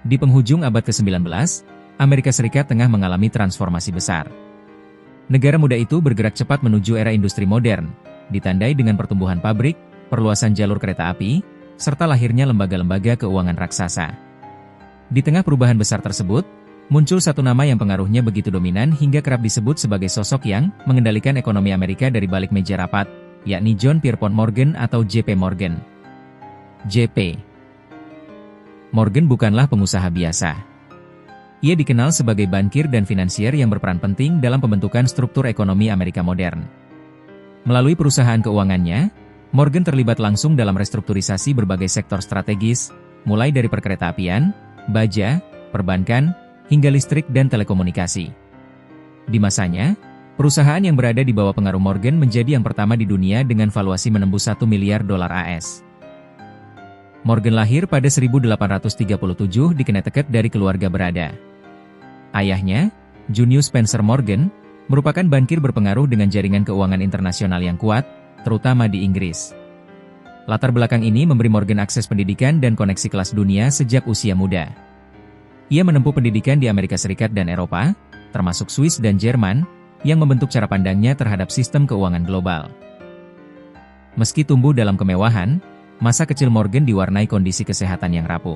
Di penghujung abad ke-19, Amerika Serikat tengah mengalami transformasi besar. Negara muda itu bergerak cepat menuju era industri modern, ditandai dengan pertumbuhan pabrik, perluasan jalur kereta api, serta lahirnya lembaga-lembaga keuangan raksasa. Di tengah perubahan besar tersebut, muncul satu nama yang pengaruhnya begitu dominan hingga kerap disebut sebagai sosok yang mengendalikan ekonomi Amerika dari balik meja rapat, yakni John Pierpont Morgan atau J.P. Morgan. J.P. Morgan bukanlah pengusaha biasa. Ia dikenal sebagai bankir dan finansier yang berperan penting dalam pembentukan struktur ekonomi Amerika modern. Melalui perusahaan keuangannya, Morgan terlibat langsung dalam restrukturisasi berbagai sektor strategis, mulai dari perkeretaapian, baja, perbankan, hingga listrik dan telekomunikasi. Di masanya, perusahaan yang berada di bawah pengaruh Morgan menjadi yang pertama di dunia dengan valuasi menembus $1 miliar AS. Morgan lahir pada 1837 di Connecticut dari keluarga berada. Ayahnya, Junius Spencer Morgan, merupakan bankir berpengaruh dengan jaringan keuangan internasional yang kuat, terutama di Inggris. Latar belakang ini memberi Morgan akses pendidikan dan koneksi kelas dunia sejak usia muda. Ia menempuh pendidikan di Amerika Serikat dan Eropa, termasuk Swiss dan Jerman, yang membentuk cara pandangnya terhadap sistem keuangan global. Meski tumbuh dalam kemewahan, masa kecil Morgan diwarnai kondisi kesehatan yang rapuh.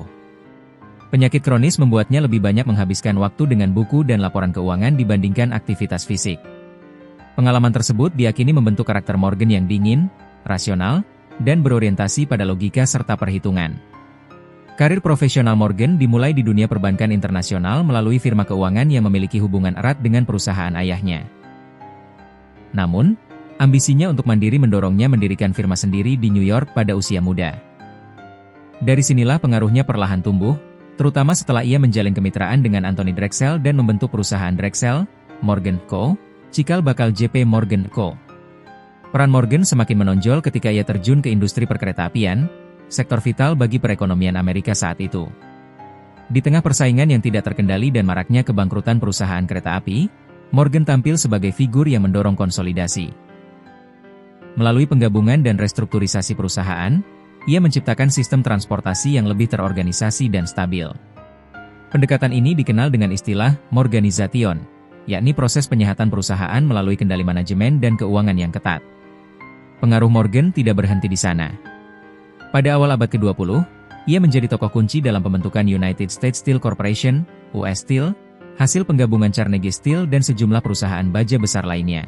Penyakit kronis membuatnya lebih banyak menghabiskan waktu dengan buku dan laporan keuangan dibandingkan aktivitas fisik. Pengalaman tersebut diyakini membentuk karakter Morgan yang dingin, rasional, dan berorientasi pada logika serta perhitungan. Karir profesional Morgan dimulai di dunia perbankan internasional melalui firma keuangan yang memiliki hubungan erat dengan perusahaan ayahnya. Namun, ambisinya untuk mandiri mendorongnya mendirikan firma sendiri di New York pada usia muda. Dari sinilah pengaruhnya perlahan tumbuh, terutama setelah ia menjalin kemitraan dengan Anthony Drexel dan membentuk perusahaan Drexel, Morgan Co., cikal bakal J.P. Morgan Co. Peran Morgan semakin menonjol ketika ia terjun ke industri perkeretaapian, sektor vital bagi perekonomian Amerika saat itu. Di tengah persaingan yang tidak terkendali dan maraknya kebangkrutan perusahaan kereta api, Morgan tampil sebagai figur yang mendorong konsolidasi. Melalui penggabungan dan restrukturisasi perusahaan, ia menciptakan sistem transportasi yang lebih terorganisasi dan stabil. Pendekatan ini dikenal dengan istilah Morganization, yakni proses penyehatan perusahaan melalui kendali manajemen dan keuangan yang ketat. Pengaruh Morgan tidak berhenti di sana. Pada awal abad ke-20, ia menjadi tokoh kunci dalam pembentukan United States Steel Corporation, US Steel, hasil penggabungan Carnegie Steel dan sejumlah perusahaan baja besar lainnya.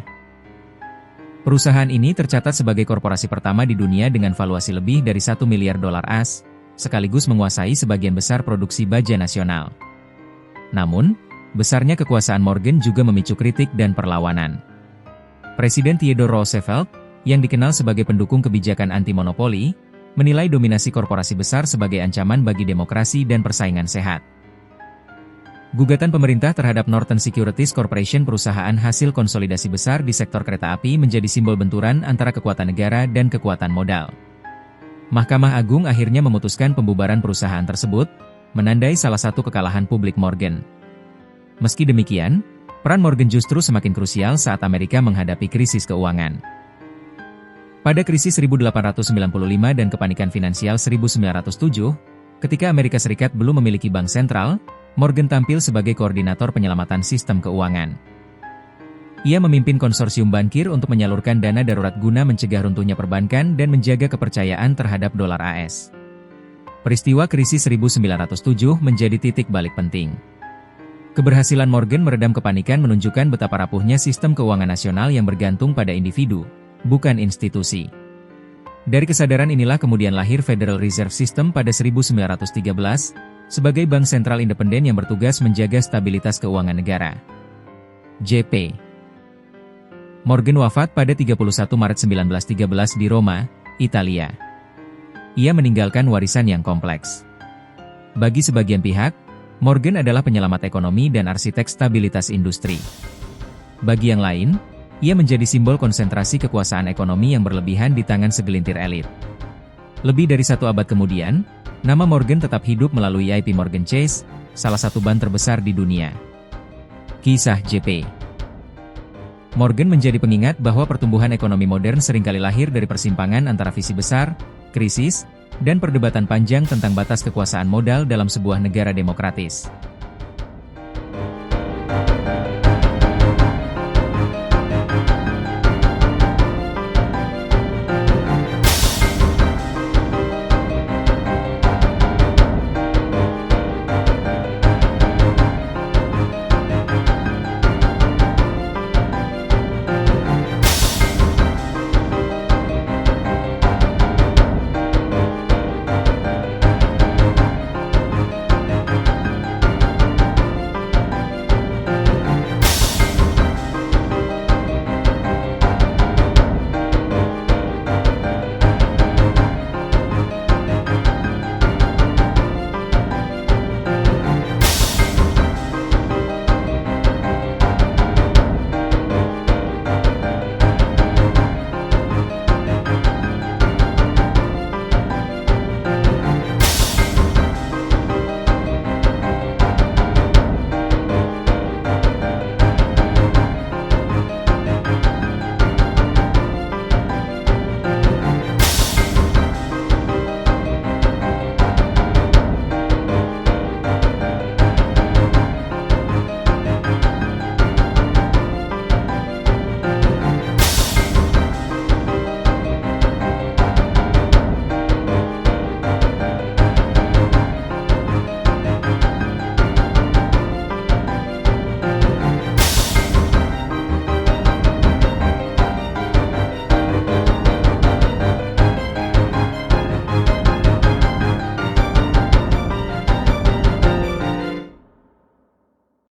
Perusahaan ini tercatat sebagai korporasi pertama di dunia dengan valuasi lebih dari $1 miliar AS, sekaligus menguasai sebagian besar produksi baja nasional. Namun, besarnya kekuasaan Morgan juga memicu kritik dan perlawanan. Presiden Theodore Roosevelt, yang dikenal sebagai pendukung kebijakan anti-monopoli, menilai dominasi korporasi besar sebagai ancaman bagi demokrasi dan persaingan sehat. Gugatan pemerintah terhadap Northern Securities Corporation, perusahaan hasil konsolidasi besar di sektor kereta api, menjadi simbol benturan antara kekuatan negara dan kekuatan modal. Mahkamah Agung akhirnya memutuskan pembubaran perusahaan tersebut, menandai salah satu kekalahan publik Morgan. Meski demikian, peran Morgan justru semakin krusial saat Amerika menghadapi krisis keuangan. Pada krisis 1895 dan kepanikan finansial 1907, ketika Amerika Serikat belum memiliki bank sentral, Morgan tampil sebagai koordinator penyelamatan sistem keuangan. Ia memimpin konsorsium bankir untuk menyalurkan dana darurat guna mencegah runtuhnya perbankan dan menjaga kepercayaan terhadap dolar AS. Peristiwa krisis 1907 menjadi titik balik penting. Keberhasilan Morgan meredam kepanikan menunjukkan betapa rapuhnya sistem keuangan nasional yang bergantung pada individu, bukan institusi. Dari kesadaran inilah kemudian lahir Federal Reserve System pada 1913, sebagai bank sentral independen yang bertugas menjaga stabilitas keuangan negara. J.P. Morgan wafat pada 31 Maret 1913 di Roma, Italia. Ia meninggalkan warisan yang kompleks. Bagi sebagian pihak, Morgan adalah penyelamat ekonomi dan arsitek stabilitas industri. Bagi yang lain, ia menjadi simbol konsentrasi kekuasaan ekonomi yang berlebihan di tangan segelintir elit. Lebih dari satu abad kemudian, nama Morgan tetap hidup melalui JP Morgan Chase, salah satu bank terbesar di dunia. Kisah J.P. Morgan menjadi pengingat bahwa pertumbuhan ekonomi modern seringkali lahir dari persimpangan antara visi besar, krisis, dan perdebatan panjang tentang batas kekuasaan modal dalam sebuah negara demokratis.